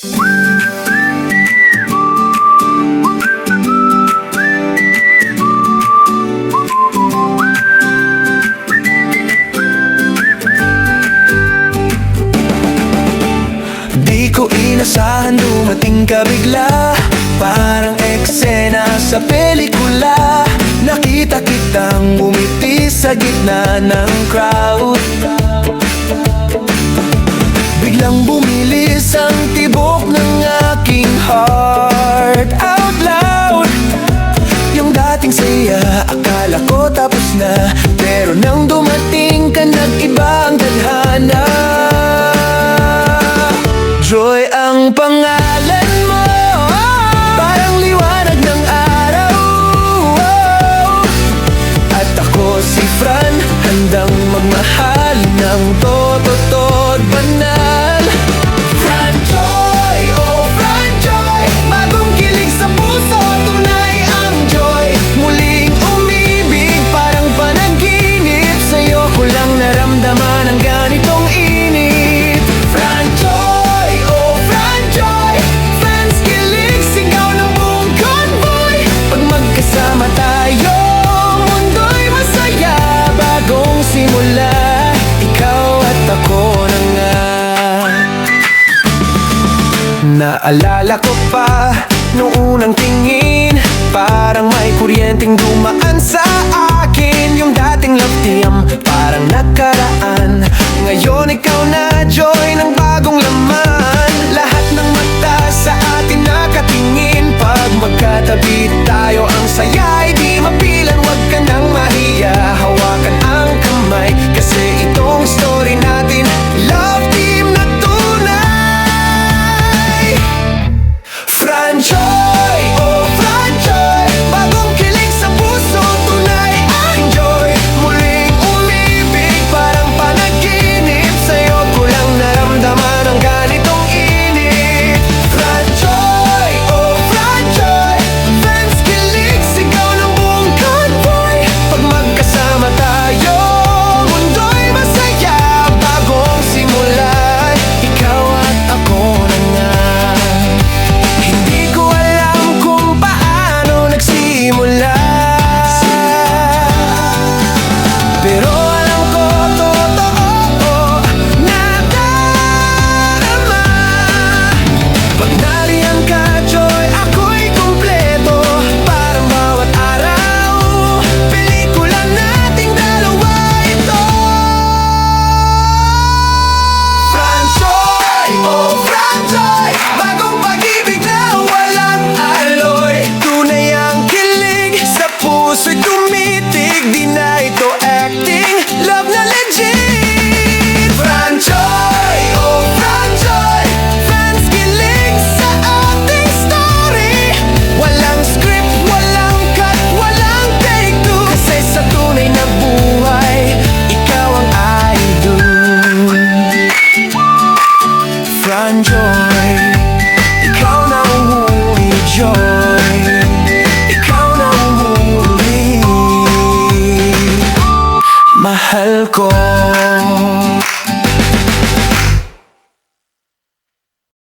Di ko inasahan, dumating ka bigla, parang eksena sa pelikula. Nakita kitang umiti sa gitna ng crowd. Biglang bumilis ang tibok ng aking heart out loud. Yung dating saya, akala ko tapos na, pero nang dumating ka, nag-iba ang tadhana. Joy ang pangalan mo, parang liwanag ng araw. At ako si Fran, handang magmahal ng totoo at banal. Fran Joy, oh Fran Joy, bagong kilig sa puso, tunay ang joy. Muling umibig, parang panaginip, sa'yo ko lang naramdaman ang ganitong init. Fran Joy, oh Fran Joy, fans kilig, sigaw ng buong convoy. Pag magkasama tayo, mundo'y masaya, bagong simula, ikaw at ako na nga. Naalala ko pa, noong unang tingin, parang may kuryenteng dumaan sa akin. Yung dating love team, parang nakaraan. Ngayon ikaw na, Joy, ng bagong laman. Lahat ng mata sa atin nakatingin. Pag magkatabi tayo, ang saya'y di mapilan. Huwag ka nang mahiya, hawakan ang kamay, kasi itong story natin, love team na tunay. Fran Joy, oh Fran Joy, bagong kilig sa puso, tunay ang joy. Muling umibig, parang panaginip, sa'yo ko lang naramdaman ang ganitong init. Fran Joy, oh Fran Joy, fans kilig, sigaw ng buong convoy. Pag magkasama tayo, mundo'y masaya, bagong simula, ikaw at ako na nga. Hindi ko alam kung paano nagsimula, pero alam ko totoo na darama. Pag nariyan ka, Joy, ako'y kumpleto. Parang bawat araw, pelikula nating dalawa ito. Fran Joy, oh Fran Joy, bagong pag-ibig na walang aloy. Tunay ang kilig, sa puso'y tumitig, di na ito acting, love na legit. Fran Joy, oh Fran Joy, fans kilig sa ating story. Walang script, walang cut, walang take two, kasi sa tunay na buhay, ikaw ang idol. Fran Joy, ikaw na umuwi, Joy, ikaw na umuwi, mahal ko.